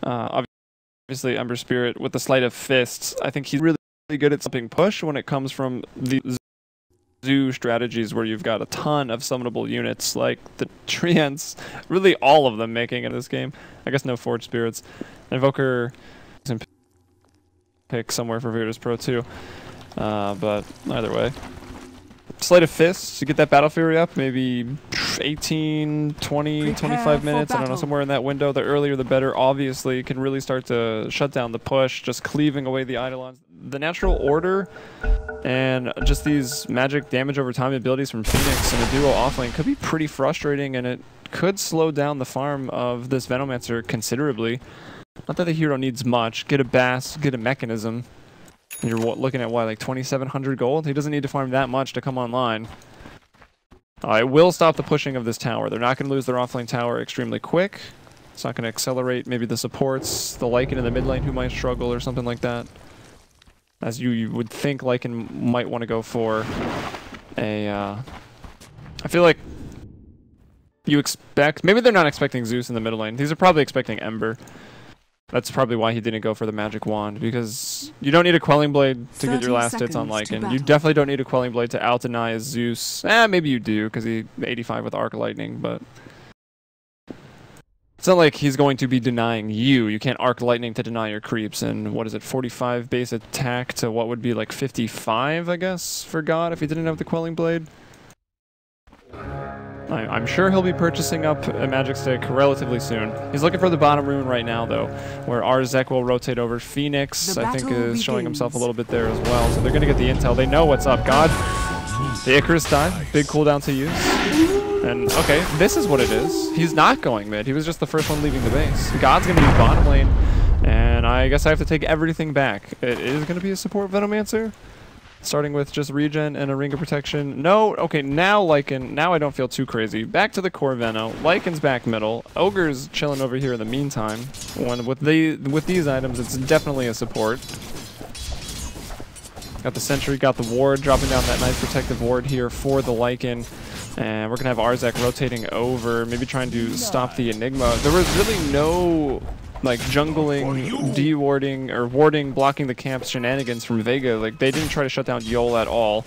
Obviously, Ember Spirit with the Sleight of Fists. I think he's really good at something push when it comes from the zoo strategies where you've got a ton of summonable units like the Treants, really all of them making it in this game. I guess no Forge Spirits. Invoker pick somewhere for Virtus.Pro too. But either way. Sleight of Fists to get that Battle Fury up, maybe 18, 20, 25 minutes, I don't know, somewhere in that window. The earlier the better, obviously. Can really start to shut down the push, just cleaving away the Eidolons. The natural order and just these magic damage over time abilities from Phoenix and a duo offlane could be pretty frustrating, and it could slow down the farm of this Venomancer considerably. Not that the hero needs much. Get a Bass, get a Mechanism. And you're looking at, what, like 2,700 gold? He doesn't need to farm that much to come online. It will stop the pushing of this tower. They're not going to lose their offlane tower extremely quick. It's not going to accelerate maybe the supports, the Lycan in the mid lane who might struggle or something like that. As you would think Lycan might want to go for a... I feel like you expect... Maybe they're not expecting Zeus in the middle lane. These are probably expecting Ember. That's probably why he didn't go for the magic wand, because you don't need a Quelling Blade to get your last hits on Lycan. You definitely don't need a Quelling Blade to out-deny Zeus. Maybe you do, because he 85 with Arc Lightning, but... It's not like he's going to be denying you. You can't Arc Lightning to deny your creeps, and what is it, 45 base attack to what would be like 55, I guess, for God, if he didn't have the Quelling Blade? I'm sure he'll be purchasing up a Magic Stick relatively soon. He's looking for the bottom rune right now, though, where Arzek will rotate over. Phoenix, I think, is showing himself a little bit there as well, so they're going to get the intel. They know what's up. God, the Icarus dive, big cooldown to use. And, okay, this is what it is. He's not going mid. He was just the first one leaving the base. God's going to be bottom lane, and I guess I have to take everything back. It is going to be a support Venomancer. Starting with just regen and a Ring of Protection. No, okay, now Lycan, now I don't feel too crazy. Back to the core Veno. Lycan's back middle. Ogre's chilling over here in the meantime. With these items, it's definitely a support. Got the Sentry, got the Ward, dropping down that nice protective ward here for the Lycan. And we're going to have Arzek rotating over, maybe trying to stop the Enigma. There was really no... like jungling, de-warding, or warding, blocking the camp's shenanigans from Vega. Like, they didn't try to shut down Yol at all.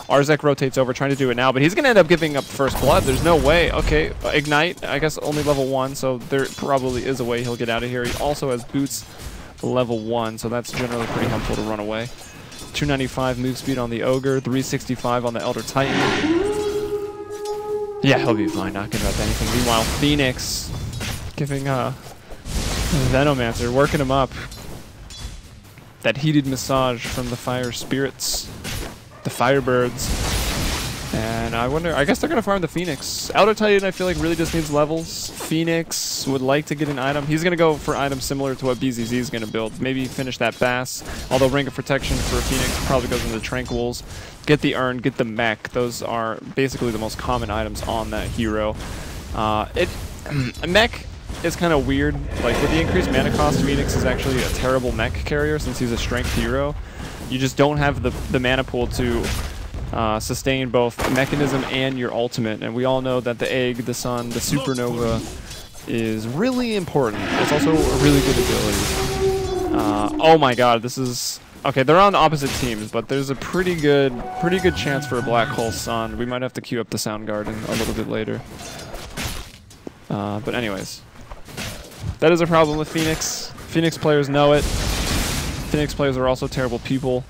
Arzek rotates over, trying to do it now, but he's going to end up giving up first blood. There's no way. Okay, Ignite, I guess only level 1, so there probably is a way he'll get out of here. He also has boots level 1, so that's generally pretty helpful to run away. 295 move speed on the Ogre, 365 on the Elder Titan. Yeah, he'll be fine, not giving up anything. Meanwhile, Phoenix giving Venomancer, working him up. That heated massage from the fire spirits, the firebirds. And I wonder, I guess they're going to farm the Phoenix. Elder Titan, I feel like, really just needs levels. Phoenix would like to get an item. He's going to go for items similar to what BZZ is going to build. Maybe finish that Bass. Although Ring of Protection for Phoenix probably goes into the Tranquils. Get the Urn, get the Mech. Those are basically the most common items on that hero. Mech is kind of weird. Like, with the increased mana cost, Phoenix is actually a terrible mech carrier since he's a strength hero. You just don't have the mana pool to sustain both Mechanism and your ultimate. And we all know that the Egg, the Sun, the Supernova is really important. It's also a really good ability. Oh my god, this is... Okay, they're on opposite teams, but there's a pretty good chance for a Black Hole Sun. We might have to queue up the Soundgarden a little bit later. But anyways. That is a problem with Phoenix. Phoenix players know it. Phoenix players are also terrible people.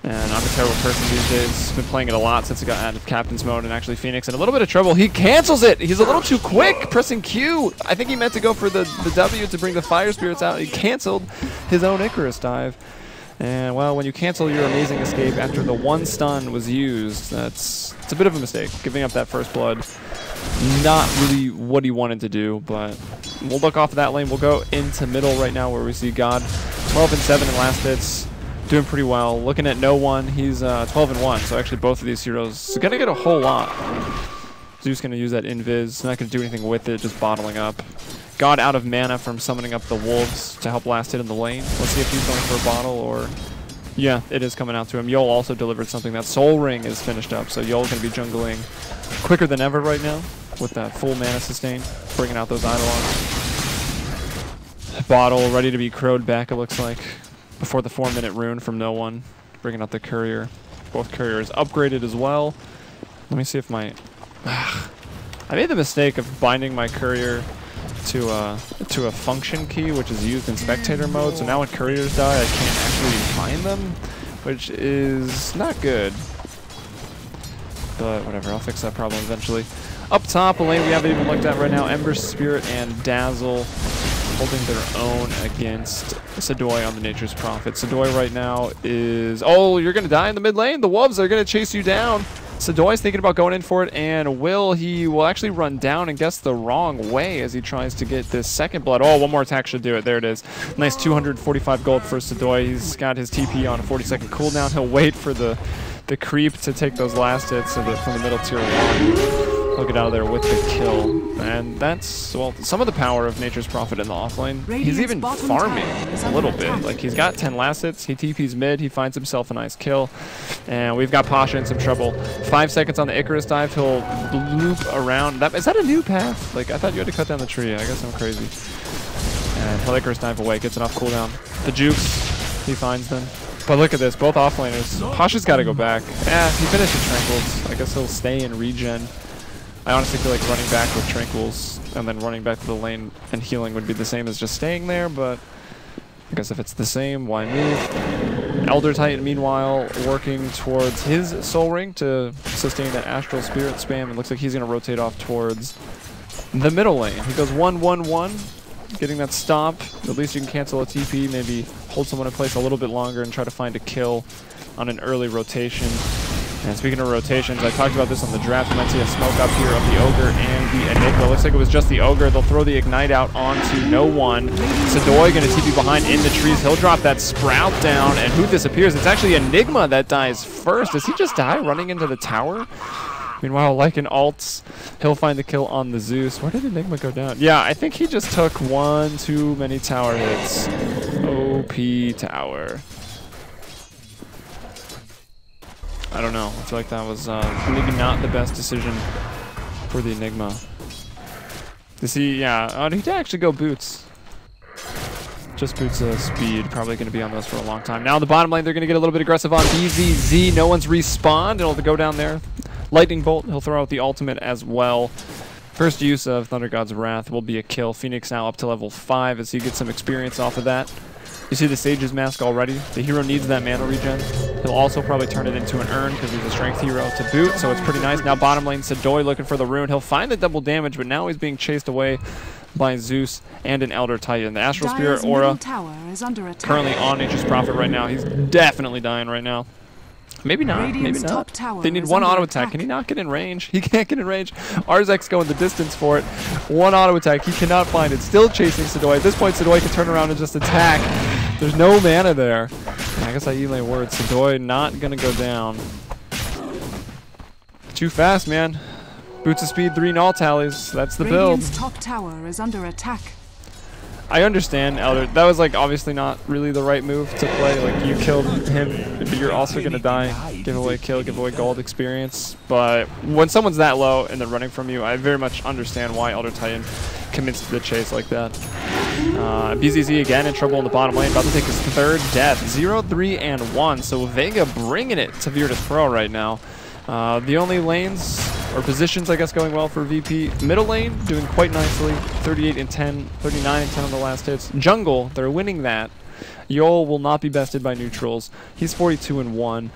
And I'm a terrible person these days. Been playing it a lot since it got out of Captain's Mode, and actually Phoenix in a little bit of trouble. He cancels it! He's a little too quick pressing Q! I think he meant to go for the W to bring the Fire Spirits out. He canceled his own Icarus dive. And, well, when you cancel your amazing escape after the one stun was used, it's a bit of a mistake. Giving up that first blood. Not really what he wanted to do, but we'll look off of that lane. We'll go into middle right now where we see God 12 and 7 in last hits. Doing pretty well. Looking at no one, he's 12 and 1. So actually both of these heroes are going to get a whole lot. Zeus going to use that invis. Not going to do anything with it, just bottling up. God out of mana from summoning up the wolves to help last hit in the lane. Let's see if he's going for a bottle or... Yeah, it is coming out to him. Yol also delivered something. That Soul Ring is finished up, so Yol's going to be jungling quicker than ever right now with that full mana sustain, bringing out those Eidolons. Bottle ready to be crowed back, it looks like, before the 4-minute rune from no one. Bringing out the courier. Both couriers upgraded as well. Let me see if my... I made the mistake of binding my courier to a function key, which is used in spectator mode. So now when couriers die, I can't actually find them, which is not good. But whatever, I'll fix that problem eventually. Up top, a lane we haven't even looked at right now, Ember Spirit and Dazzle holding their own against Sadoy on the Nature's Prophet. Sadoy right now is... Oh, you're going to die in the mid lane. The Wolves are going to chase you down. Sadoy's thinking about going in for it, and he will actually run down and guess the wrong way as he tries to get this second blood. Oh, one more attack should do it. There it is. Nice 245 gold for Sadoy. He's got his TP on a 40-second cooldown. He'll wait for the creep to take those last hits from the middle tier 1. He'll get out of there with the kill. And that's, well, some of the power of Nature's Prophet in the offlane. He's even farming a little bit. Like, he's got 10 last hits. He TP's mid. He finds himself a nice kill. And we've got Pasha in some trouble. 5 seconds on the Icarus dive. He'll loop around. Is that a new path? Like, I thought you had to cut down the tree. I guess I'm crazy. And he'll Icarus dive away. Gets enough cooldown. The jukes. He finds them. But look at this. Both offlaners. Pasha's got to go back. He finished with Tranquils. I guess he'll stay and regen. I honestly feel like running back with Tranquils and then running back to the lane and healing would be the same as just staying there, but I guess if it's the same, why move? Elder Titan, meanwhile, working towards his Soul Ring to sustain that Astral Spirit spam. It looks like he's going to rotate off towards the middle lane. He goes 1-1-1, getting that stop. At least you can cancel a TP, maybe hold someone in place a little bit longer and try to find a kill on an early rotation. And speaking of rotations, I talked about this on the draft. You might see a smoke up here of the Ogre and the Enigma. Looks like it was just the Ogre. They'll throw the Ignite out onto no one. Sadoy going to TP behind in the trees. He'll drop that Sprout down, and who disappears? It's actually Enigma that dies first. Does he just die running into the tower? Meanwhile, Lycan ults. He'll find the kill on the Zeus. Where did Enigma go down? Yeah, I think he just took one too many tower hits. OP tower. I don't know. I feel like that was maybe not the best decision for the Enigma. Does he? Yeah. He'd actually go boots. Just boots speed. Probably going to be on those for a long time. Now in the bottom lane, they're going to get a little bit aggressive on BZZ. No one's respawned. It'll go down there. Lightning Bolt. He'll throw out the ultimate as well. First use of Thunder God's Wrath will be a kill. Phoenix now up to level 5 as he gets some experience off of that. You see the Sage's Mask already. The hero needs that mana regen. He'll also probably turn it into an urn because he's a strength hero to boot, so it's pretty nice. Now bottom lane, Sadoy looking for the rune. He'll find the double damage, but now he's being chased away by Zeus and an Elder Titan. The Astral Spirit Aura currently on Nature's Prophet right now. He's definitely dying right now. Maybe not. Maybe not. They need one auto attack. Can he not get in range? He can't get in range. Arzek's going the distance for it. One auto attack. He cannot find it. Still chasing Sadoy. At this point, Sadoy can turn around and just attack. There's no mana there. And I guess I relay words. Sadoy not going to go down. Too fast, man. Boots of speed, 3 null tallies. That's the build. Radiant's top tower is under attack. I understand, Elder. That was like obviously not really the right move to play. Like you killed him, but you're also gonna die. Give away kill, give away gold experience. But when someone's that low and they're running from you, I very much understand why Elder Titan commits to the chase like that. BZZ again in trouble in the bottom lane, about to take his 3rd death. 0, 3, and 1. So Vega bringing it to Virtus.Pro right now. The only lanes or positions, I guess, going well for VP. Middle lane doing quite nicely. 38 and 10, 39 and 10 on the last hits. Jungle, they're winning that. Yol will not be bested by neutrals. He's 42 and 1.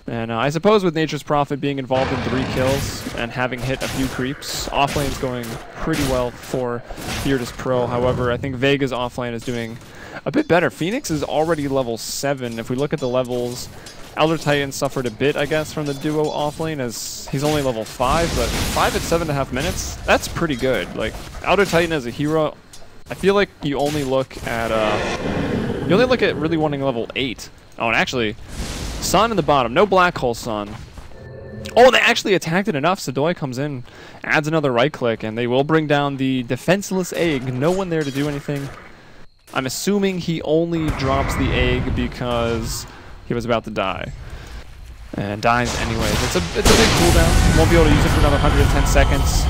And I suppose with Nature's Prophet being involved in 3 kills and having hit a few creeps, offlane's going pretty well for Virtus.Pro. However, I think Vega's offlane is doing a bit better. Phoenix is already level 7. If we look at the levels, Elder Titan suffered a bit, I guess, from the duo offlane as he's only level 5, but 5 at 7.5 minutes, that's pretty good. Like, Elder Titan as a hero, I feel like you only look at really wanting level 8. Oh, and actually, Sun in the bottom, no Black Hole Sun. Oh, they actually attacked it enough. Sadoy comes in, adds another right click, and they will bring down the defenseless egg. No one there to do anything. I'm assuming he only drops the egg because he was about to die. And dies anyways. It's a big cooldown. Won't be able to use it for another 110 seconds.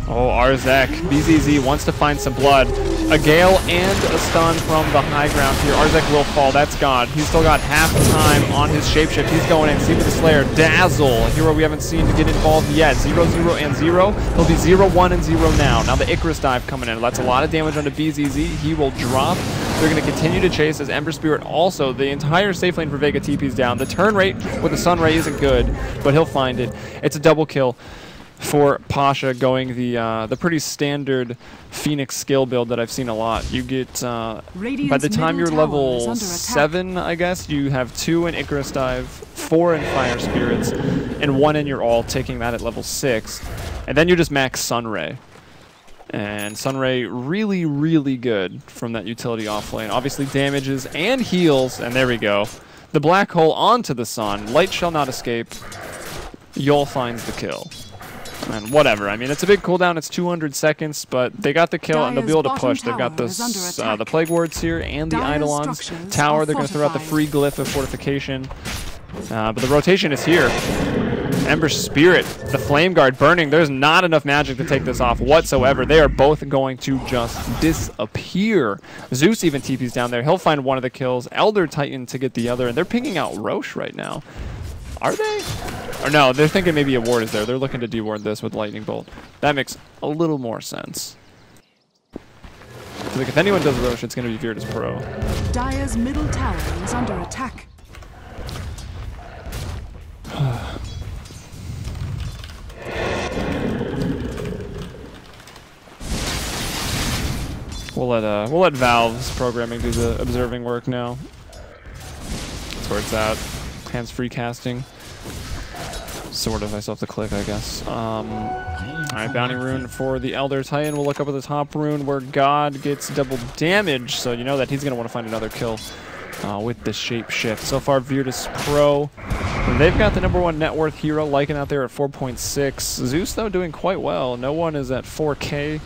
Oh, Arzek. BZZ wants to find some blood. A Gale and a stun from the high ground here. Arzek will fall. That's God. He's still got half the time on his shapeshift. He's going in. See with the Slayer. Dazzle. A hero we haven't seen to get involved yet. 0, 0, and 0. He'll be 0, 1, and 0 now. Now the Icarus dive coming in. That's a lot of damage onto BZZ. He will drop. They're going to continue to chase as Ember Spirit also. The entire safe lane for Vega TP's down. The turn rate with the Sun Ray isn't good, but he'll find it. It's a double kill for Pasha, going the pretty standard Phoenix skill build that I've seen a lot. You get, by the time you're level 7, I guess, you have 2 in Icarus Dive, 4 in Fire Spirits, and 1 in your ult, taking that at level 6. And then you just max Sunray. And Sunray really, really good from that utility offlane. Obviously damages and heals, and there we go. The black hole onto the sun. Light shall not escape. Yol finds the kill. And whatever. I mean, it's a big cooldown. It's 200 seconds, but they got the kill, and they'll be able to push. They've got the Plague Wards here and the Eidolons. Tower, they're going to throw out the free Glyph of Fortification. But the rotation is here. Ember Spirit, the Flame Guard burning. There's not enough magic to take this off whatsoever. They are both going to just disappear. Zeus even TP's down there. He'll find one of the kills. Elder Titan to get the other, and they're pinging out Roche right now. Are they? Or no, they're thinking maybe a ward is there. They're looking to deward this with Lightning Bolt. That makes a little more sense. So like if anyone does Roche, it's going to be Virtus.Pro. Dire's middle tower is under attack. We'll let Valve's programming do the observing work now. That's where it's at. Hands-free casting. Sort of. I still have to click, I guess. Alright, Bounty Rune for the Elder Titan. We'll look up at the top rune where God gets double damage, so you know that he's going to want to find another kill with the Shapeshift. So far, Virtus.Pro. They've got the #1 net worth hero, Lycan out there at 4.6. Zeus, though, doing quite well. No one is at 4K.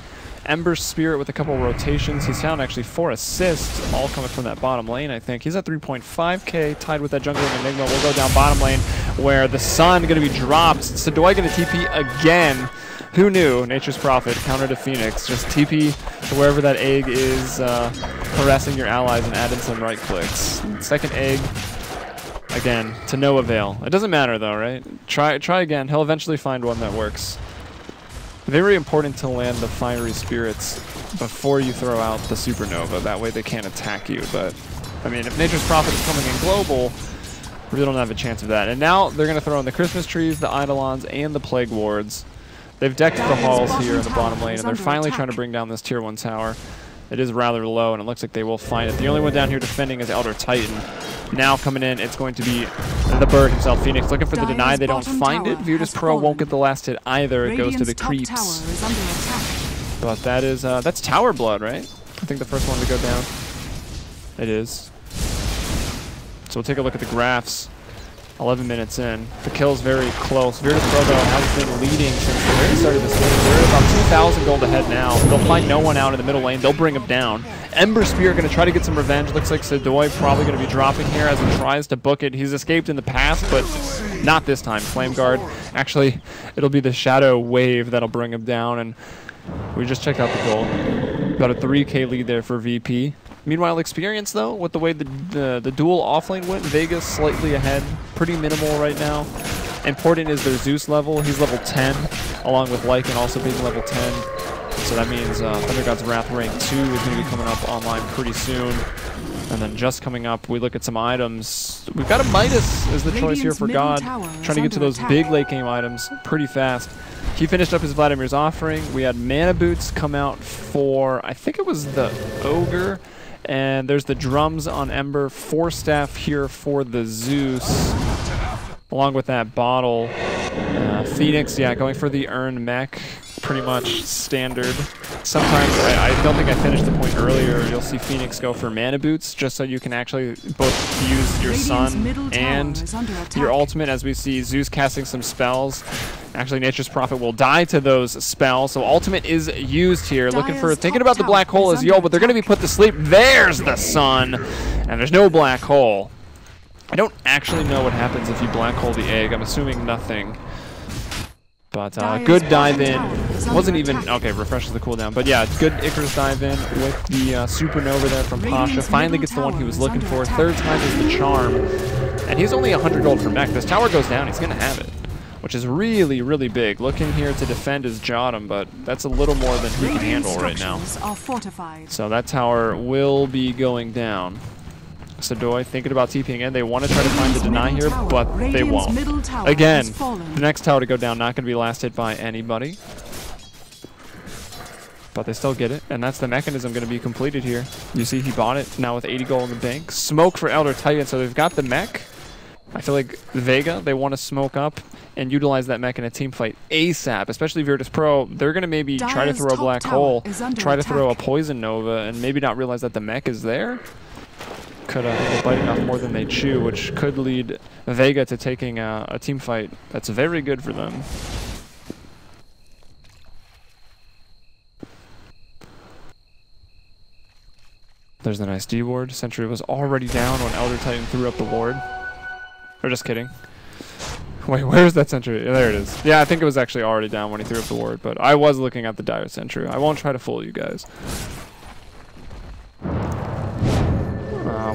Ember Spirit with a couple rotations. He's found actually 4 assists, all coming from that bottom lane, I think. He's at 3.5K, tied with that Jungler Enigma. We'll go down bottom lane where the Sun going to be dropped. Sadoi going to TP again. Who knew? Nature's Prophet, counter to Phoenix. Just TP to wherever that egg is, harassing your allies and add in some right clicks. Second egg, again, to no avail. It doesn't matter though, right? Try again. He'll eventually find one that works. Very important to land the Fiery Spirits before you throw out the Supernova. That way they can't attack you. But, I mean, if Nature's Prophet is coming in global, we really don't have a chance of that. And now they're going to throw in the Christmas trees, the Eidolons, and the Plague Wards. They've decked the halls here in the bottom lane, and they're finally trying to bring down this Tier 1 tower. It is rather low, and it looks like they will find it. The only one down here defending is Elder Titan. Now coming in, it's going to be the Bird himself, Phoenix, looking for the deny. They don't find it. Virtus.Pro won't get the last hit either. It goes to the creeps. But that is, that's Tower Blood, right? I think the first one to go down. It is. So we'll take a look at the graphs. 11 minutes in. The kill's very close. Virtus.Pro has been leading since the very start of this game. They're about 2,000 gold ahead now. They'll find no one out in the middle lane. They'll bring him down. Ember Spear going to try to get some revenge. Looks like Sadoi probably going to be dropping here as he tries to book it. He's escaped in the past, but not this time. Flame Guard. Actually, it'll be the Shadow Wave that'll bring him down. And we just checked out the goal. Got a 3K lead there for VP. Meanwhile, experience, though, with the way the dual offlane went, Vega's slightly ahead. Pretty minimal right now. Important is their Zeus level. He's level 10, along with Lycan also being level 10. So that means Thunder God's Wrath rank 2 is going to be coming up online pretty soon. And then just coming up, we look at some items. We've got a Midas as the choice here for God. Trying to get to those big late game items pretty fast. He finished up his Vladimir's Offering. We had Mana Boots come out for, I think it was the Ogre. And there's the drums on Ember, 4 staff here for the Zeus, along with that bottle. Phoenix, yeah, going for the Urn Mech, pretty much standard. Sometimes, I don't think I finished the point earlier, you'll see Phoenix go for Mana Boots, just so you can actually both use your Sun and your ultimate, as we see Zeus casting some spells. Actually, Nature's Prophet will die to those spells, so ultimate is used here. Thinking about the black hole as Yo, but they're going to be put to sleep. There's the Sun, and there's no black hole. I don't actually know what happens if you black hole the egg. I'm assuming nothing. But good dive in. Wasn't even... Okay, refreshes the cooldown. But yeah, good Icarus dive in with the Supernova there from Pasha. Finally gets the one he was looking for. Third time is the charm. And he's only 100 gold per mech. This tower goes down, he's going to have it. Which is really, really big. Looking here to defend his Jotum, but that's a little more than he can handle right now. So that tower will be going down. Sadoi thinking about TPing in. They want to try to find the deny here, but they won't. Again, the next tower to go down, not going to be last hit by anybody. But they still get it, and that's the mechanism going to be completed here. You see he bought it now with 80 gold in the bank. Smoke for Elder Titan, so they've got the mech. I feel like Vega, they want to smoke up and utilize that mech in a team fight ASAP, especially Virtus.Pro. They're going to maybe try to throw a black hole, try to throw a poison nova, and maybe not realize that the mech is there. Could be biting off more than they chew, which could lead Vega to taking a team fight that's very good for them. There's the nice D ward. Sentry was already down when Elder Titan threw up the ward. Or just kidding. Wait, where's that sentry? Yeah, there it is. Yeah, I think it was actually already down when he threw up the ward, but I was looking at the dire sentry. I won't try to fool you guys.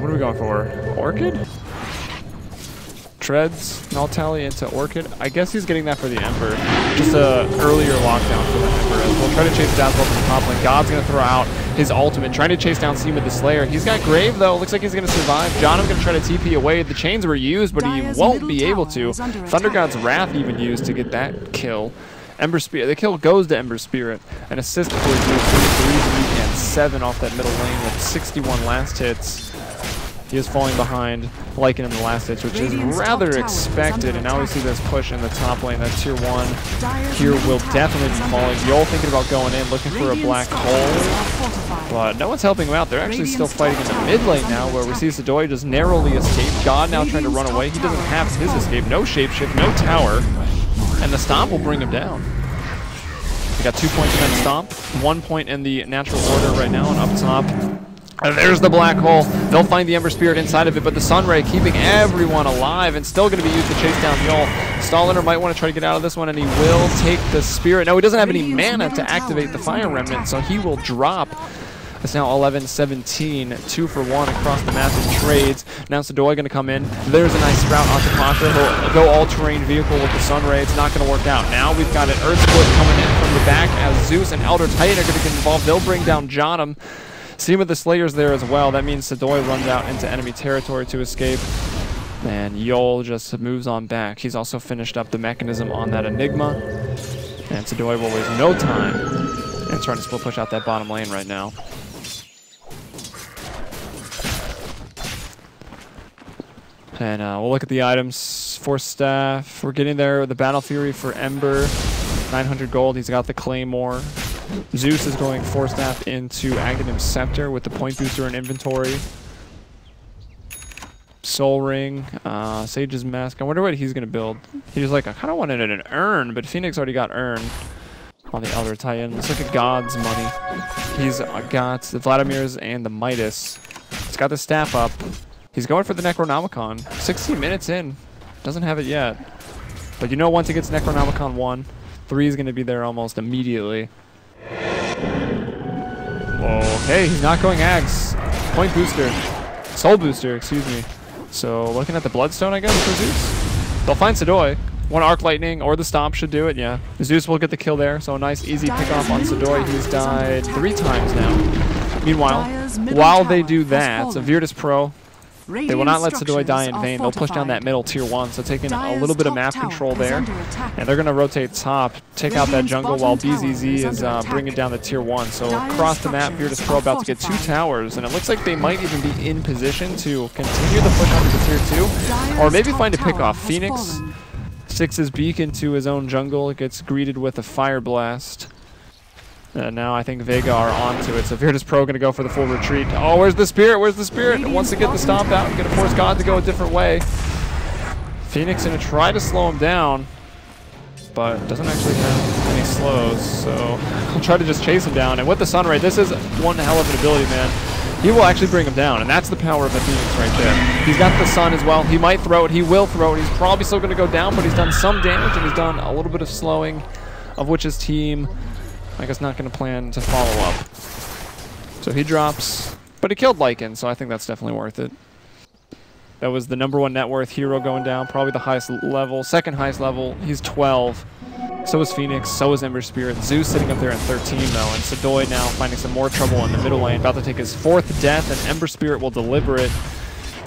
What are we going for? Orchid? Treads, null tally into Orchid. I guess he's getting that for the Ember. Just a earlier lockdown for the Ember. We'll try to chase down from the top lane. God's going to throw out his ultimate, trying to chase down Seema the Slayer. He's got Grave, though. Looks like he's going to survive. John's going to try to TP away. The chains were used, but he won't be able to. Thunder God's Wrath even used to get that kill. Ember Spirit. The kill goes to Ember Spirit. An assist for Zeus. 3 and 7 off that middle lane with 61 last hits. He is falling behind Lycan in the last hits, which is rather expected. And now we see this push in the top lane. That tier 1 here will definitely be falling. Yol thinking about going in, looking for a black hole. But no one's helping him out. They're actually still fighting in the mid lane now, where we see Sadoi just narrowly escape. God now trying to run away. He doesn't have his escape. No shapeshift, no tower. And the stomp will bring him down. They got 2 points in that stomp. 1 point in the natural order right now, and up top. And there's the black hole. They'll find the Ember Spirit inside of it, but the Sunray keeping everyone alive and still going to be used to chase down Yol. Starladder might want to try to get out of this one, and he will take the Spirit. No, he doesn't have any mana to activate the Fire Remnant, so he will drop. It's now 11-17, 2 for 1 across the map in trades. Now Sadoi going to come in. There's a nice sprout onto Pasha. He'll go all-terrain vehicle with the Sunray. It's not going to work out. Now we've got an Earth Split coming in from the back as Zeus and Elder Titan are going to get involved. They'll bring down Jotum. Seema the Slayer's there as well. That means Sadoi runs out into enemy territory to escape. And Yol just moves on back. He's also finished up the mechanism on that Enigma. And Sadoi will waste no time and trying to split push out that bottom lane right now. And we'll look at the items. Force Staff. We're getting there. The Battle Fury for Ember. 900 gold. He's got the Claymore. Zeus is going Force Staff into Aghanim's Scepter with the point booster in inventory. Soul Ring, Sage's Mask. I wonder what he's going to build. He's like, I kind of wanted an urn, but Phoenix already got urn on the Elder Titan. Let's look at God's money. He's got the Vladimir's and the Midas. He's got the staff up. He's going for the Necronomicon. 16 minutes in. Doesn't have it yet. But you know once he gets Necronomicon 1, 3 is going to be there almost immediately. Okay, he's not going Ags. Point booster. Soul booster, excuse me. So looking at the Bloodstone, I guess, for Zeus. They'll find Sadoi. One Arc Lightning or the Stomp should do it, yeah. Zeus will get the kill there, so a nice easy pick off on Sadoi. He's died 3 times now. Meanwhile, while they do that, so Virtus.Pro, they will not let Sadoi die in vain. They'll push down that middle tier 1, so taking a little bit of map control there. And they're going to rotate top, take out that jungle while BZZ is bringing down the tier 1. So across the map, Virtus.Pro about to get 2 towers, and it looks like they might even be in position to continue the push onto the tier 2, or maybe find a pickoff. Phoenix sticks his beak into his own jungle, gets greeted with a Fire Blast. And now I think Vega are onto it, so Virtus.Pro going to go for the full retreat. Oh, where's the Spirit? Where's the Spirit? Wants to get the stomp out. Going to force God to go a different way. Phoenix going to try to slow him down, but doesn't actually have any slows, so he'll try to just chase him down. And with the Sunray, this is one hell of an ability, man. he will actually bring him down, and that's the power of the Phoenix right there. He's got the sun as well. He might throw it. He will throw it. He's probably still going to go down, but he's done some damage, and he's done a little bit of slowing, of which his team, I guess, not going to plan to follow up. So he drops, but he killed Lycan, so I think that's definitely worth it. That was the #1 net worth hero going down, probably the highest level, second highest level. He's 12. So is Phoenix, so is Ember Spirit. Zeus sitting up there in 13 though, and Sadoy now finding some more trouble in the middle lane, about to take his 4th death, and Ember Spirit will deliver it.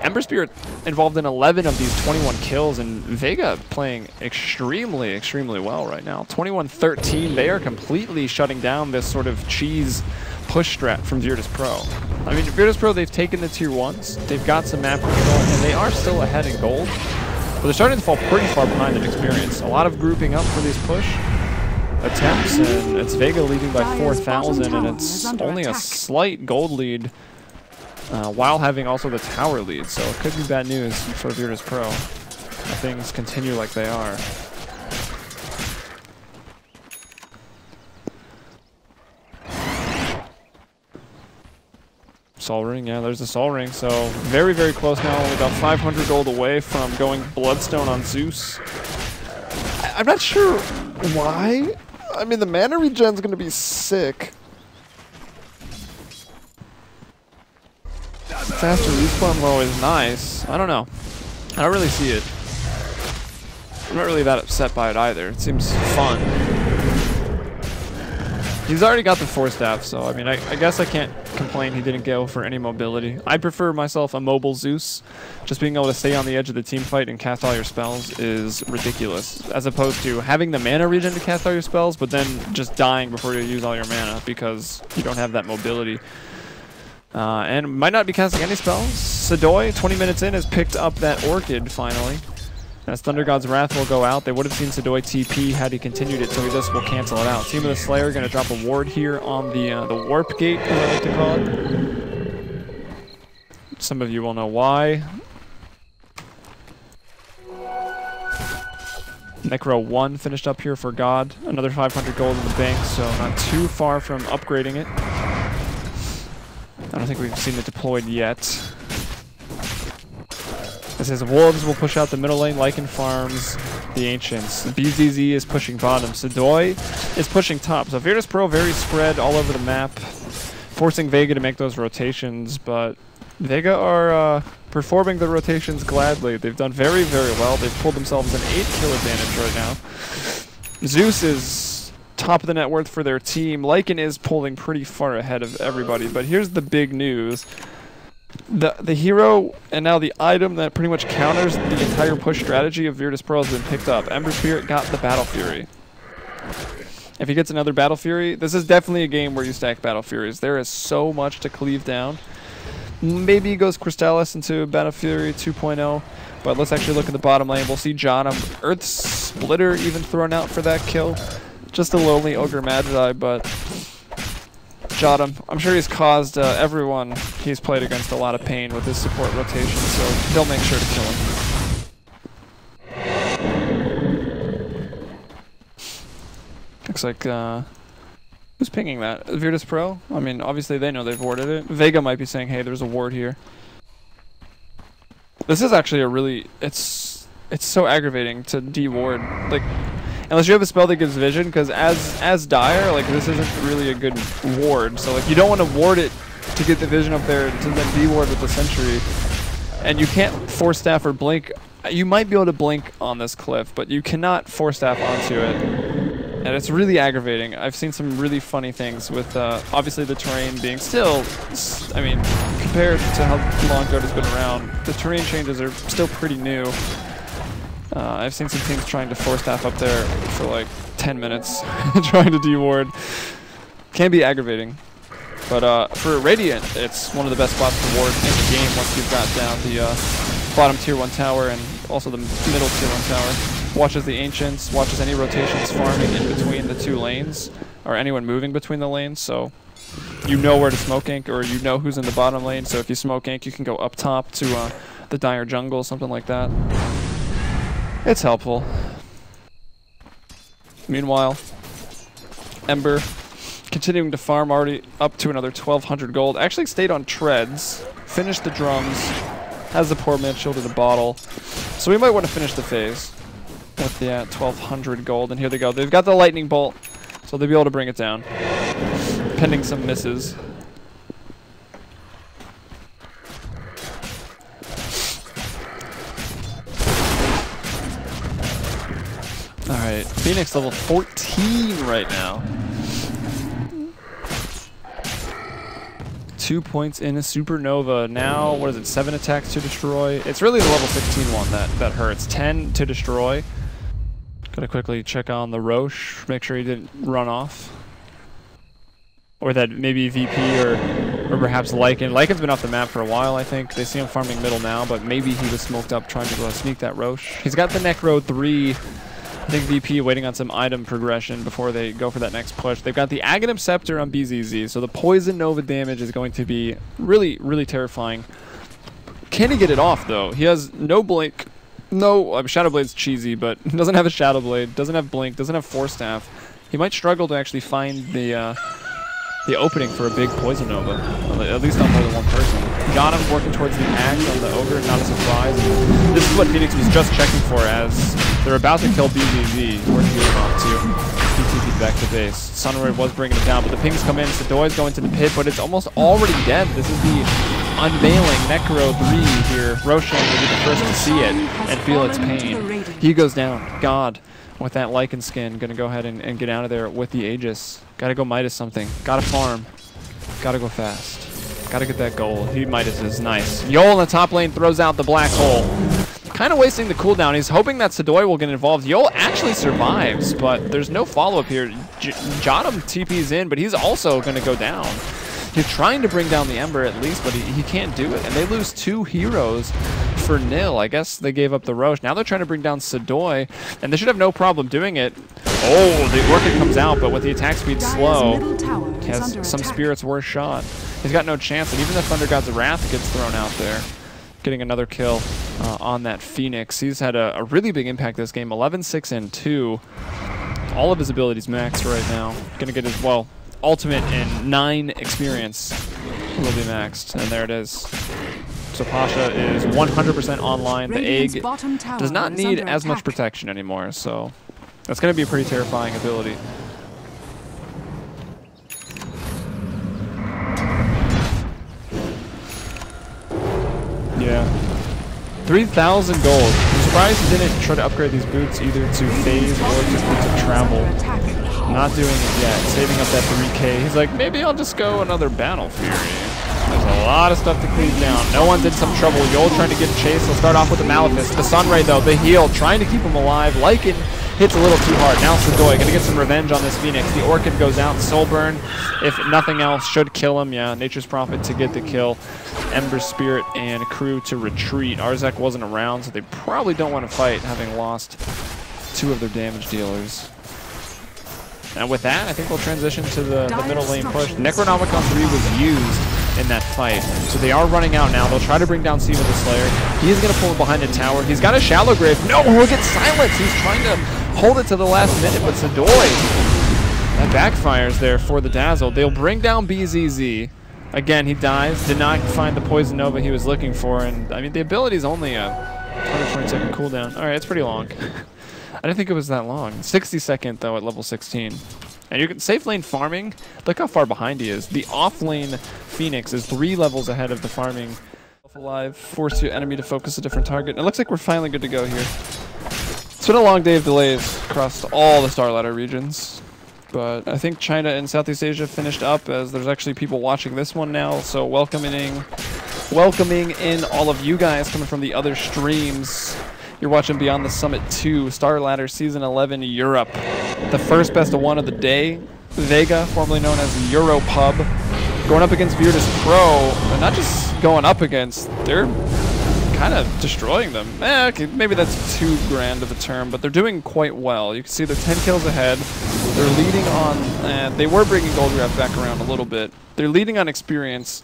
Ember Spirit involved in 11 of these 21 kills, and Vega playing extremely, extremely well right now. 21-13, they are completely shutting down this sort of cheese push strat from Virtus.Pro. I mean, Virtus.Pro, they've taken the tier 1s, they've got some map control, and they are still ahead in gold. But they're starting to fall pretty far behind in experience. A lot of grouping up for these push attempts, and it's Vega leading by 4,000, and it's only a slight gold lead while having also the tower lead. So it could be bad news for Virtus.Pro if things continue like they are. Soul Ring, yeah, there's the Soul Ring. So very, very close now. Only about 500 gold away from going Bloodstone on Zeus. I'm not sure why. I mean, the mana regen's going to be sick. Faster respawn low is nice. I don't know. I don't really see it. I'm not really that upset by it either. It seems fun. He's already got the 4 staff, so I mean, I guess I can't complain he didn't go for any mobility. I prefer myself a mobile Zeus. Just being able to stay on the edge of the team fight and cast all your spells is ridiculous, as opposed to having the mana regen to cast all your spells, but then just dying before you use all your mana because you don't have that mobility. And might not be casting any spells. Sadoy, 20 minutes in, has picked up that Orchid finally. As Thunder God's Wrath will go out, they would have seen Sadoy TP had he continued it, so he just will cancel it out. Team of the Slayer going to drop a ward here on the Warp Gate, as I like to call it. Some of you will know why. Necro 1 finished up here for God. Another 500 gold in the bank, so not too far from upgrading it. I don't think we've seen it deployed yet. This is Wolves will push out the middle lane. Lycan farms the Ancients. BZZ is pushing bottom. Sadoy is pushing top. So Virtus.Pro very spread all over the map, forcing Vega to make those rotations. But Vega are performing the rotations gladly. They've done very, very well. They've pulled themselves an 8-kill advantage right now. Zeus is top of the net worth for their team. Lycan is pulling pretty far ahead of everybody. But here's the big news. The hero and now the item that pretty much counters the entire push strategy of Virtus.Pro has been picked up. Ember Spirit got the Battle Fury. If he gets another Battle Fury, this is definitely a game where you stack Battle Furies. There is so much to cleave down. Maybe he goes Crystallis into Battle Fury 2.0, but let's actually look at the bottom lane. We'll see Johnham, Earth Splitter even thrown out for that kill. Just a lonely Ogre Magi, but Johnham, I'm sure he's caused everyone he's played against a lot of pain with his support rotation, so they'll make sure to kill him. Looks like, who's pinging that? Virtus.Pro? I mean, obviously they know they've warded it. Vega might be saying, hey, there's a ward here. This is actually a really, it's so aggravating to de-ward. Like, unless you have a spell that gives vision, because as Dire, like, this isn't really a good ward. So, like, you don't want to ward it to get the vision up there to then de-ward with the sentry. And you can't Force Staff or Blink. You might be able to Blink on this cliff, but you cannot Force Staff onto it. And it's really aggravating. I've seen some really funny things with, obviously, the terrain being still, I mean, compared to how long Dota's been around, the terrain changes are still pretty new. I've seen some teams trying to Force Staff up there for like 10 minutes, trying to de-ward. Can be aggravating. But for Radiant, it's one of the best spots to ward in the game once you've got down the bottom tier 1 tower and also the middle tier 1 tower. Watches the Ancients, watches any rotations farming in between the 2 lanes, or anyone moving between the lanes, so you know where to smoke ink, or you know who's in the bottom lane, so if you smoke ink, you can go up top to the Dire jungle, something like that. It's helpful. Meanwhile, Ember Continuing to farm, already up to another 1,200 gold. Actually stayed on treads, finished the drums, has the poor man shield in a bottle. So we might want to finish the phase with the 1,200 gold. And here they go. They've got the lightning bolt, so they'll be able to bring it down, pending some misses. Alright, Phoenix level 14 right now. 2 points in a supernova. Now, what is it, 7 attacks to destroy? It's really the level 16 one that hurts. 10 to destroy. Gotta quickly check on the Roche, make sure he didn't run off. Or that maybe VP or perhaps Lycan. Lycan's been off the map for a while, I think. They see him farming middle now, but maybe he was smoked up trying to sneak that Roche. He's got the Necro 3. I think VP waiting on some item progression before they go for that next push. They've got the Aghanim Scepter on BZZ, so the Poison Nova damage is going to be really, really terrifying. Can he get it off, though? He has no Blink. No, Shadow Blade's cheesy, but doesn't have a Shadow Blade, doesn't have Blink, doesn't have Force Staff. He might struggle to actually find the opening for a big Poison Nova, at least on more than one person. Got him working towards the axe on the Ogre, not a surprise. This is what Phoenix was just checking for as they're about to kill BZZ. Where's he going on to? BTP back to base. Sunray was bringing it down, but the pings come in. Sadoy's going to the pit, but it's almost already dead. This is the unveiling Necro 3 here. Roshan will be the first to see it and feel its pain. He goes down. God. With that Lycan skin, gonna go ahead and get out of there with the Aegis. Gotta go Midas something. Gotta farm. Gotta go fast. Gotta get that gold. He Midas is nice. Yol in the top lane throws out the black hole. Kind of wasting the cooldown. He's hoping that Sadoy will get involved. Yol actually survives, but there's no follow-up here. Jotum TP's in, but he's also gonna go down. He's trying to bring down the Ember at least, but he can't do it. And they lose 2 heroes for nil. I guess they gave up the Roche. Now they're trying to bring down Sadoy, and they should have no problem doing it. Oh, the Orchid comes out, but with the attack speed slow, he has some Spirit's worst shot. He's got no chance, and even the Thunder God's Wrath gets thrown out there. Getting another kill on that Phoenix. He's had a really big impact this game. 11, 6, and 2. All of his abilities maxed right now. Gonna get his, well, ultimate and 9 experience will be maxed, and there it is. So Pasha is 100% online. The egg does not need as much protection anymore, so that's going to be a pretty terrifying ability. Yeah. 3,000 gold. I'm surprised he didn't try to upgrade these boots either to phase or just to travel. Not doing it yet. Saving up that 3k. He's like, maybe I'll just go another Battle Fury. There's a lot of stuff to clean down. No one's in some trouble. Yol trying to get chased. He'll start off with the Malefice. The Sunray, though, the heal, trying to keep him alive. Lycan hits a little too hard. Now Sadoy going to get some revenge on this Phoenix. The Orchid goes out. Soulburn, if nothing else, should kill him. Yeah, Nature's Prophet to get the kill. Ember Spirit and crew to retreat. Arzak wasn't around, so they probably don't want to fight, having lost 2 of their damage dealers. And with that, I think we'll transition to the middle lane push. Necronomicon 3 was used in that fight, so they are running out now. They'll try to bring down Siva the Slayer. He is going to pull him behind the tower. He's got a Shallow Grave. No, he'll get silenced. He's trying to hold it to the last minute, but Sadoy, that backfires there for the Dazzle. They'll bring down BZZ. Again, he dies. Did not find the Poison Nova he was looking for, and I mean, the ability is only a 120-second cooldown. All right, it's pretty long. I didn't think it was that long. 60-second, though, at level 16. And you can safe lane farming. Look how far behind he is. The off lane Phoenix is 3 levels ahead of the farming. Alive, force your enemy to focus a different target. It looks like we're finally good to go here. It's been a long day of delays across all the Starladder regions. But I think China and Southeast Asia finished up, as there's actually people watching this one now. So welcoming in all of you guys coming from the other streams. You're watching Beyond the Summit 2, Starladder Season 11 Europe. The first best of 1 of the day. Vega, formerly known as Europub, going up against Virtus.Pro, but not just going up against, they're kind of destroying them. Okay, maybe that's too grand of a term, but they're doing quite well. You can see they're 10 kills ahead. They're leading on, they were bringing Gold Graph back around a little bit. They're leading on experience.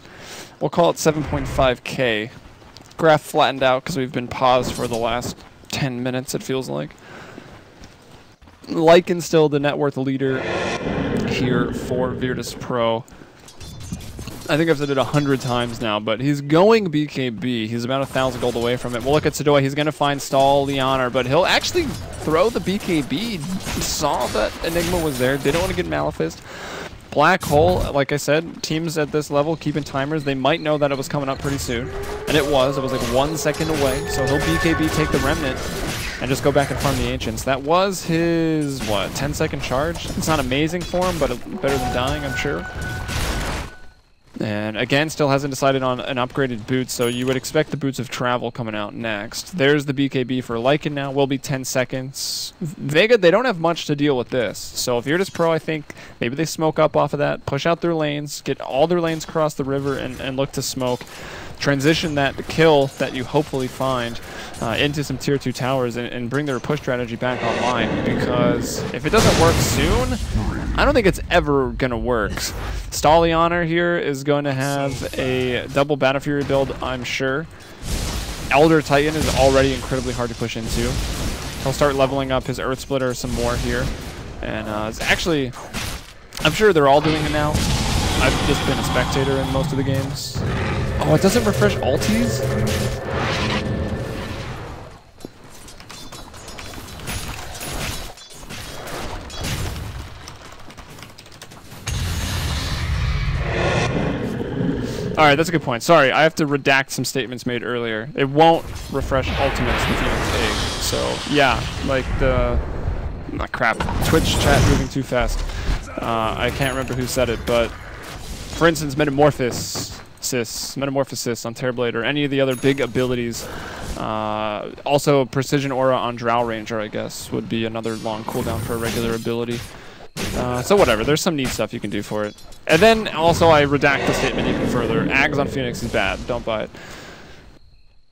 We'll call it 7.5k. Graph flattened out because we've been paused for the last 10 minutes, it feels like. Lycan still the net worth leader. here for Virtus.Pro. I think I've said it 100 times now, but he's going BKB. He's about 1,000 gold away from it. We'll look at Sadoy. He's going to find Starladder, but he'll actually throw the BKB. Saw that Enigma was there. Didn't want to get Malefist. Black Hole, like I said, teams at this level keeping timers. They might know that it was coming up pretty soon. And it was. It was like 1 second away. So he'll BKB, take the Remnant, and just go back and farm the Ancients. That was his, what, 10-second charge? It's not amazing for him, but better than dying, I'm sure. And again, still hasn't decided on an upgraded boot, so you would expect the Boots of Travel coming out next. There's the BKB for Lycan now, will be 10 seconds. Vega, they don't have much to deal with this. So if Virtus.Pro, I think maybe they smoke up off of that, push out their lanes, get all their lanes across the river, and look to smoke. Transition that kill that you hopefully find into some tier 2 towers and bring their push strategy back online, because if it doesn't work soon, I don't think it's ever going to work. Starladder here is going to have a double Battle Fury build, I'm sure. Elder Titan is already incredibly hard to push into. He'll start leveling up his Earth Splitter some more here. And it's actually, I'm sure they're all doing it now. I've just been a spectator in most of the games. Oh, it doesn't refresh ultis? Alright, that's a good point. Sorry, I have to redact some statements made earlier. It won't refresh ultimates the Phoenix Egg. So, yeah, like the... crap. Twitch chat moving too fast. I can't remember who said it, but... For instance, Metamorphosis on Terrorblade, or any of the other big abilities. Also, Precision Aura on Drow Ranger, I guess, would be another long cooldown for a regular ability. So whatever, there's some neat stuff you can do for it. And then also I redact the statement even further. Ags on Phoenix is bad, don't buy it.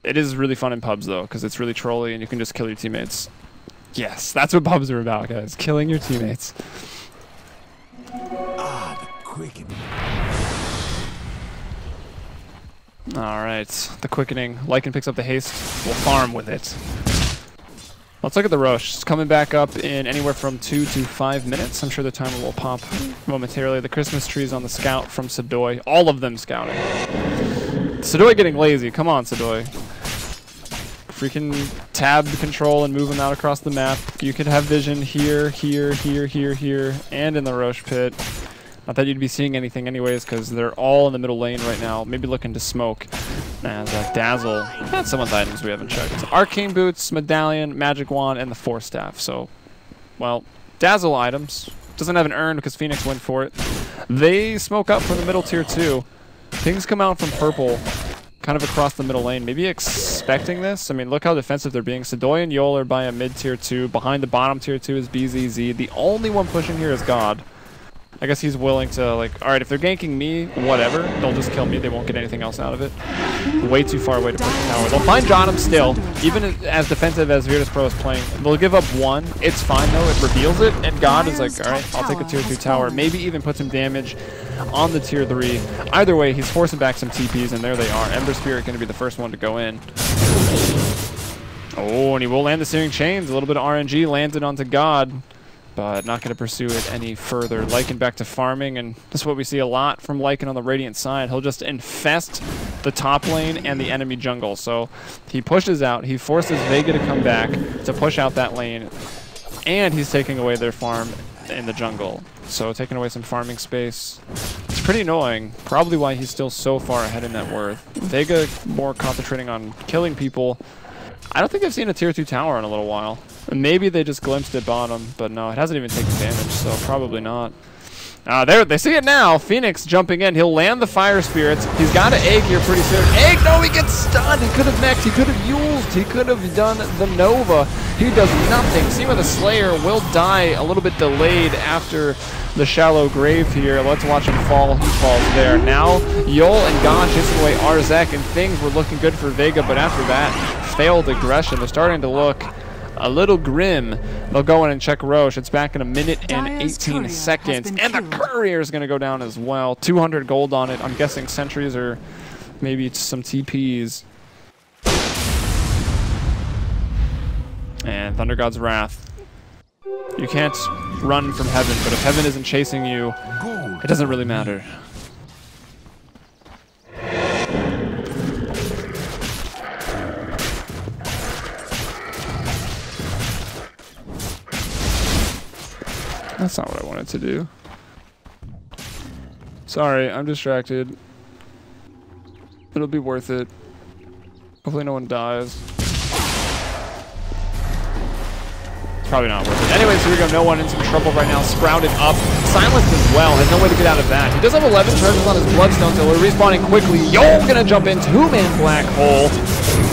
It is really fun in pubs though, because it's really trolly and you can just kill your teammates. Yes, that's what pubs are about, guys. Killing your teammates. Ah, the quickening. Alright, the quickening. Lycan picks up the haste. We'll farm with it. Let's look at the Roche. It's coming back up in anywhere from 2 to 5 minutes. I'm sure the timer will pop momentarily. The Christmas trees on the scout from Sadoy. All of them scouting. Sadoy getting lazy. Come on, Sadoy. Freaking tab control and move them out across the map. You could have vision here, here, here, here, here, and in the Roche pit. Not that you'd be seeing anything anyways, because they're all in the middle lane right now. Maybe looking to smoke. As Dazzle, that's someone's items we haven't checked. Arcane Boots, Medallion, Magic Wand, and the Force Staff. So, well, Dazzle items. Doesn't have an urn because Phoenix went for it. They smoke up for the middle tier 2. Things come out from purple, kind of across the middle lane. Maybe expecting this. I mean, look how defensive they're being. Sadoy and Yol are by a mid tier 2. Behind the bottom tier 2 is BZZ. The only one pushing here is God. I guess he's willing to, like, alright, if they're ganking me, whatever, they'll just kill me. They won't get anything else out of it. Way too far away to push the tower. They'll find Johnham still, even as defensive as Virtus.Pro is playing. They'll give up 1. It's fine, though. It reveals it, and God is like, alright, I'll take a tier 2 tower. Maybe even put some damage on the tier 3. Either way, he's forcing back some TPs, and there they are. Ember Spirit going to be the first one to go in. Oh, and he will land the Searing Chains. A little bit of RNG landed onto God, but not going to pursue it any further. Lycan back to farming, and this is what we see a lot from Lycan on the Radiant side. He'll just infest the top lane and the enemy jungle. So he pushes out, he forces Vega to come back to push out that lane, and he's taking away their farm in the jungle. So taking away some farming space. It's pretty annoying, probably why he's still so far ahead in net worth. Vega more concentrating on killing people. I don't think I've seen a tier 2 tower in a little while. Maybe they just glimpsed at bottom, but no, it hasn't even taken damage, so probably not. There, they see it now. Phoenix jumping in. He'll land the Fire Spirits. He's got an egg here pretty soon. Egg! No, he gets stunned. He could have mexed. He could have used. He could have done the Nova. He does nothing. Seema the Slayer will die a little bit delayed after the shallow grave here. Let's watch him fall. He falls there. Now, Yol and God chasing away Arzek, and things were looking good for Vega, but after that, failed aggression. They're starting to look a little grim. They'll go in and check Roche. It's back in 1 minute and 18 seconds. And the Courier is going to go down as well. 200 gold on it. I'm guessing sentries or maybe some TPs. And Thunder God's Wrath. You can't run from heaven, but if heaven isn't chasing you, it doesn't really matter. That's not what I wanted to do. Sorry, I'm distracted. It'll be worth it. Hopefully no one dies. Probably not worth it. Anyways, here we go. No one in some trouble right now. Sprouted up. Silenced as well. Has no way to get out of that. He does have 11 charges on his Bloodstone, so we're respawning quickly. Yo, gonna jump in. Two-man black hole.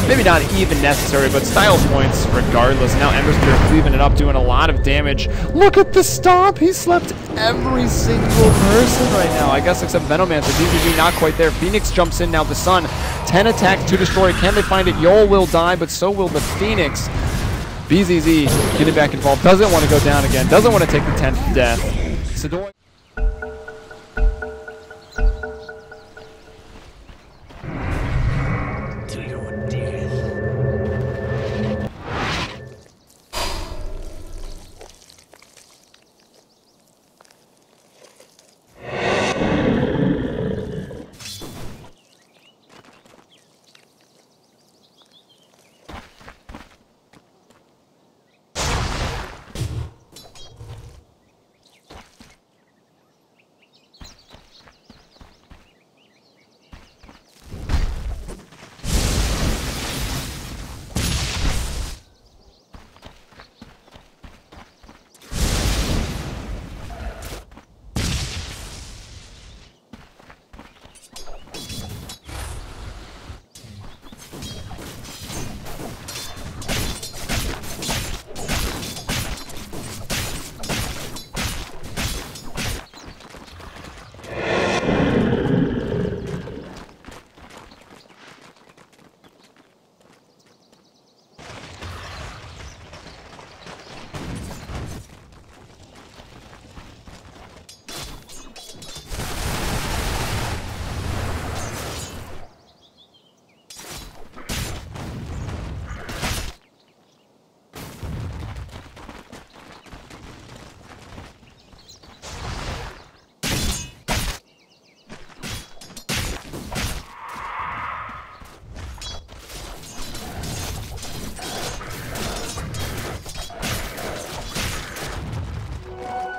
Maybe not even necessary, but style points regardless. Now Ember's Spear cleaving it up, doing a lot of damage. Look at the stomp. He slept every single person right now. I guess except Venomancer. DGG not quite there. Phoenix jumps in now. The Sun. 10 attacks to destroy. Can they find it? Yol will die, but so will the Phoenix. BZZ getting back involved. Doesn't want to go down again. Doesn't want to take the 10th death. Sidoi.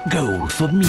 Gold for me.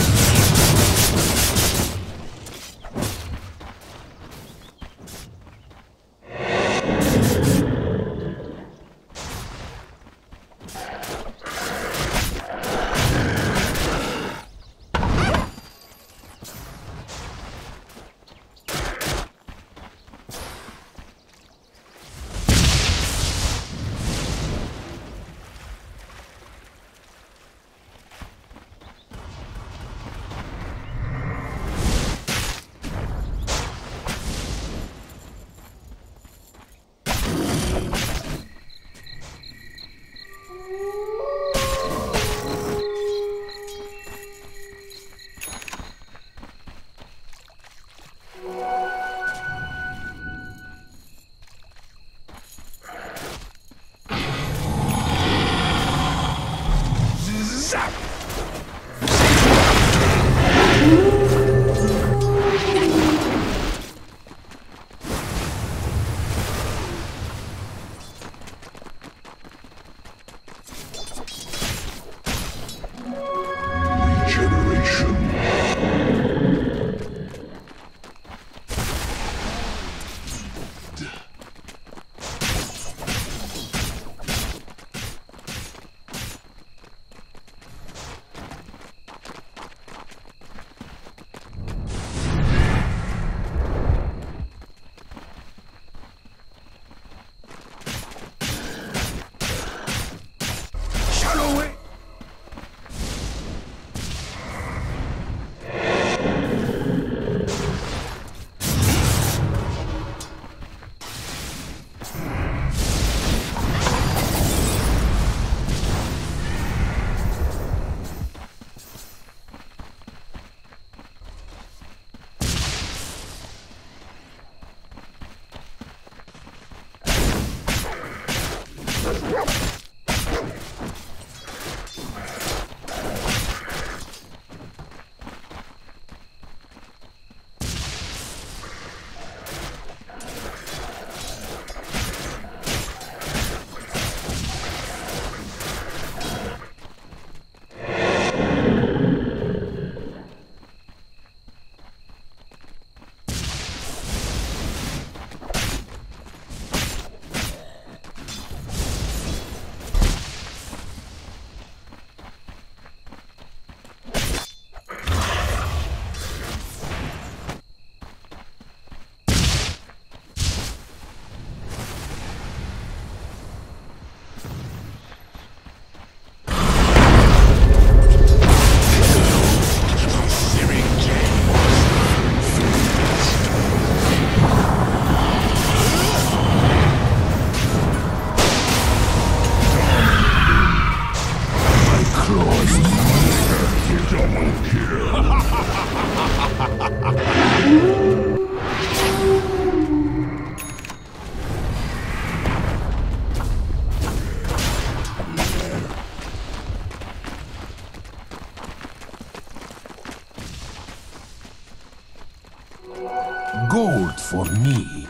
for me.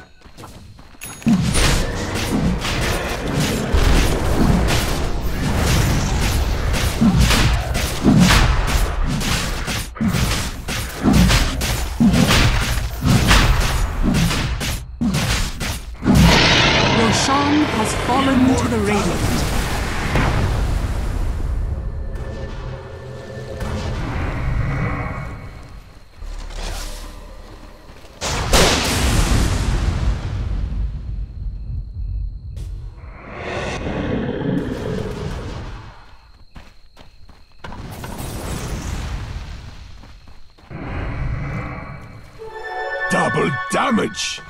Roshan has fallen to the Radiant. Double damage!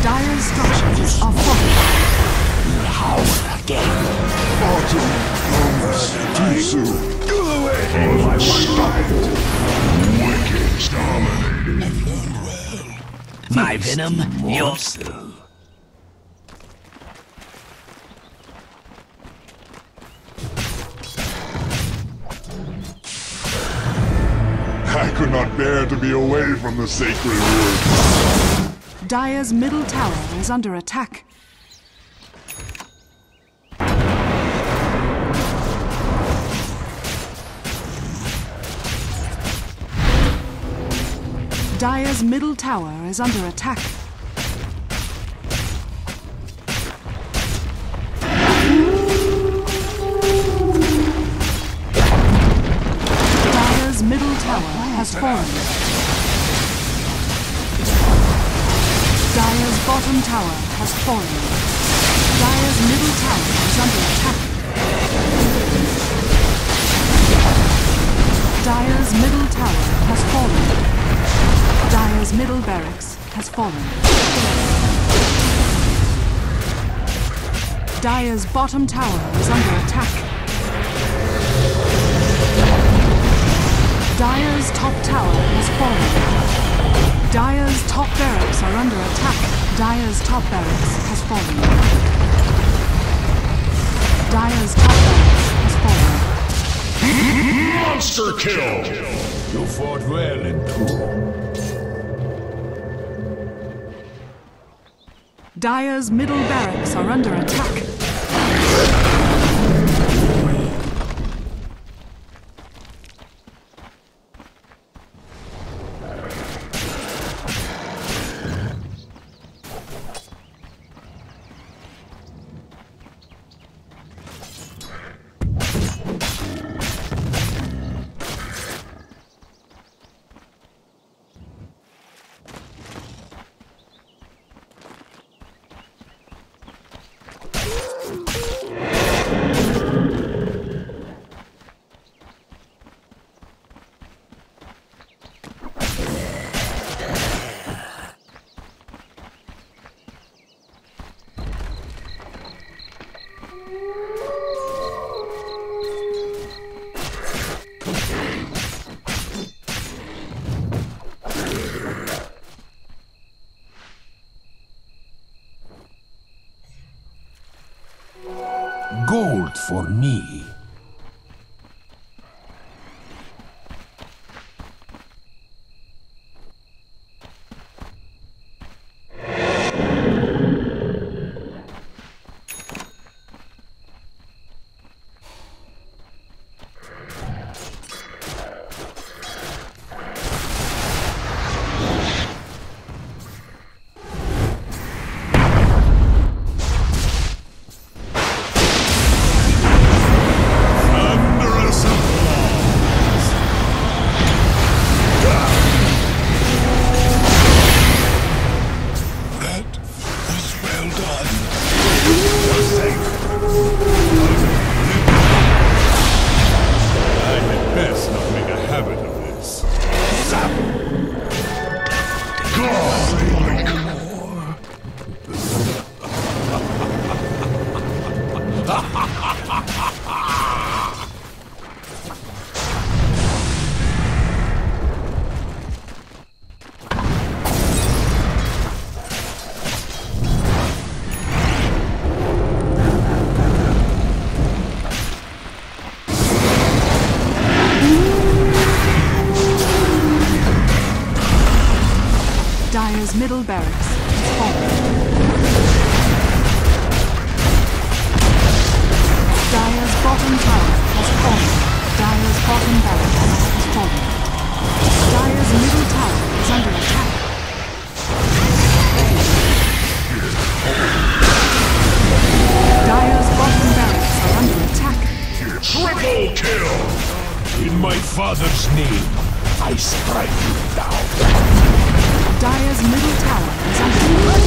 Dire's structures are falling. Howl again. Too soon. Go away! My spine. Wicked dominated. I've learned well. My venom, yours. I could not bear to be away from the sacred wood. Dire's middle tower is under attack. Dire's middle tower is under attack. Dire's middle tower has fallen. Dire's bottom tower has fallen. Dire's middle tower is under attack. Dire's middle tower has fallen. Dire's middle barracks has fallen. Dire's bottom tower is under attack. Dire's top tower has fallen. Dire's top barracks are under attack. Dire's top barracks has fallen. Dire's top barracks has fallen. Monster kill! You fought well in two. Dire's middle barracks are under attack. gold for me. Dire's middle barracks has fallen. Dire's bottom tower has fallen. Dire's bottom barracks has fallen. Dire's middle tower is under attack. Dire's bottom barracks are under attack. Triple kill! In my father's name, I strike you down. Dire's middle tower is under attack.